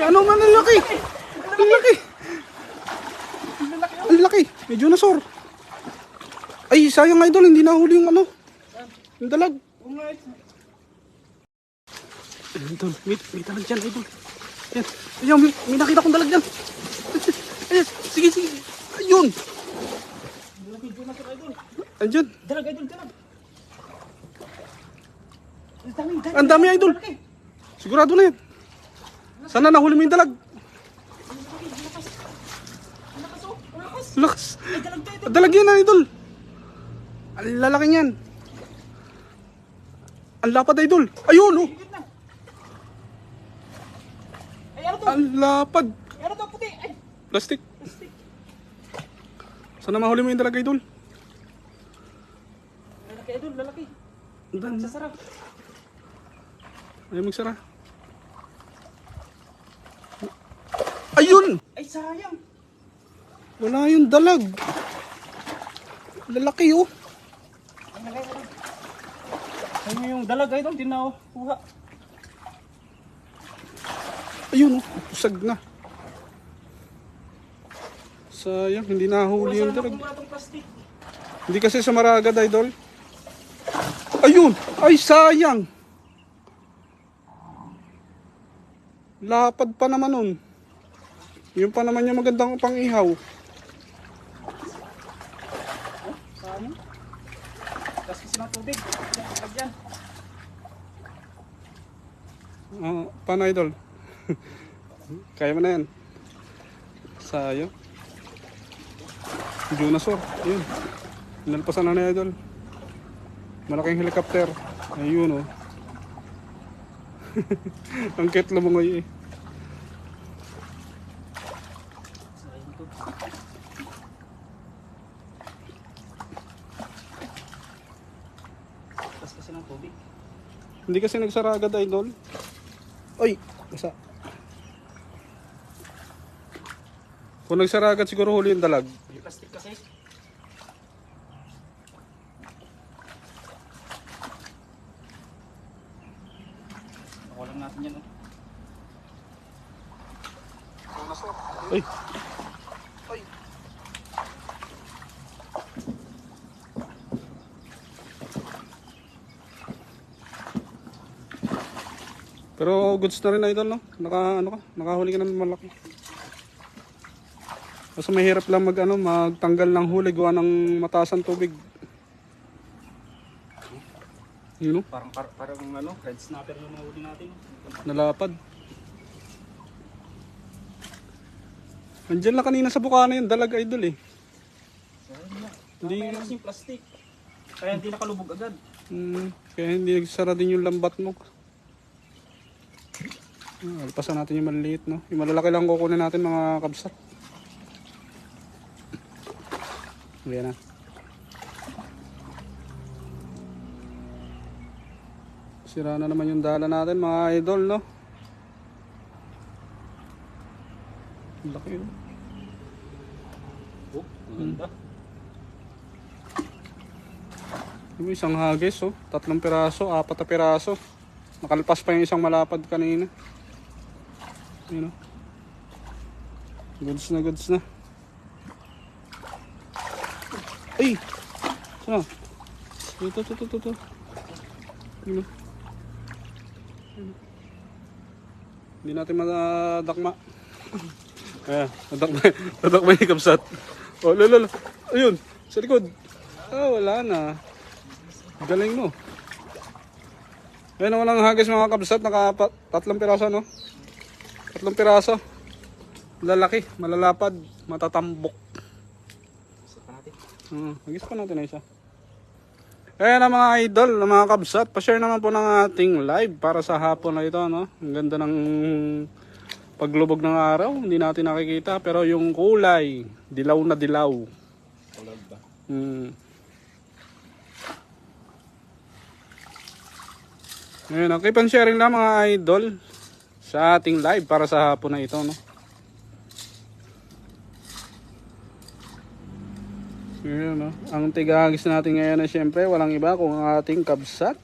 ano man ang laki. Ang laki. Ang laki. May dinosaur. Ay, sayang idol, hindi nahuli yung ano. Yung dalag. Idol, may dalag dyan, idol. Ayan, ayan, may nakita kong dalag dyan. Ayan, sige, sige. Ayun. Andyan. Dalag, idol, dalag. Ang dami, idol. Sigurado na yan. Sana nahuli mo yung dalag. Lakas. Dalag yan, idol. Ang lalaki niyan. Ang lapad, idol. Ayun, oh. Ay, ano to? Ang lapad. Ay, ano to, puti? Ay, Plastic. Sana mahuli mo yung dalag, idol. lalaki, idol, lalaki. Dan. Sasarap. Ayaw magsara. Ayun! Ay, sayang. Wala yung dalag. Lalaki, oh. Ay, nalay, nalay. Ayun yung dalag, idol, di na ako kuha. Ayun, oh. Pusag na. Sayang, hindi nahuli yung dalag. Wala tong plastic. Hindi kasi sumaragad, idol. Ayun! Ay, sayang! Lapad pa naman nun. Yung pa naman yung magandang pang-ihaw. Sayang. Tapos kasi ng tubig. Diyan. Paano, idol? Kaya mo na yan. Sayang. Dinosaur. Ayun. Nalpasan na na, idol. Malaking helicopter. Ayun, oh. Ang cute lumungoy, eh. Sayang to. Tapos kasi ng tubig. Hindi kasi nagsara agad, idol. Ay, basa. Kung nagsara agad, siguro huli yung dalag. May plastic kasi. Nakuha lang natin yan, oh. Ay. Ay. Pero goods na rin, idol, no? Nakahuli ka ng malaki. Kasi mahirap lang magtanggal ng huli gawa ng mataas ang tubig. Yun, no? Parang ano, red snapper yung mahuli natin. Nalapad. Andiyan lang kanina sa bukana yung dalag, idol, eh. Hindi na kasi yung plastic. Kaya hindi nakalubog agad. Kaya hindi nagsara din yung lambat mo. Alpasan natin yung maliliit, no? Yung malalaki lang kukunin natin, mga kabsat. Ayan na. Sira na naman yung dala natin, mga idol, no? Laki, no? Oh, maganda. Yung isang hagis, oh. 3 piraso, 4 na piraso. Nakalpas pa yung isang malapad kanina. Yun, oh. Goods na, goods na. Ay! Saan? Ito. Yun, oh. Hindi natin madakma. Ayan, nadakma yung kapsat. Oh, lalo. Ayun, sa likod. Wala na. Galing mo. Ayan, walang hagis mga kabsat. 3 piraso, no? 3 piraso. Lalaki, malalapad, matatambok. Hagis pa natin na isa. Ayan na mga idol, mga kabsat. Pa-share naman po ng ating live para sa hapon na ito, no? Ang ganda ng paglubog ng araw. Hindi natin nakikita. Pero yung kulay, dilaw na dilaw. Kulay ba? Ayan, keep on sharing lang mga idol sa ating live para sa hapon na ito, no? Ayan, no? Ang tigagis natin ngayon na syempre walang iba kung ang ating kabsat.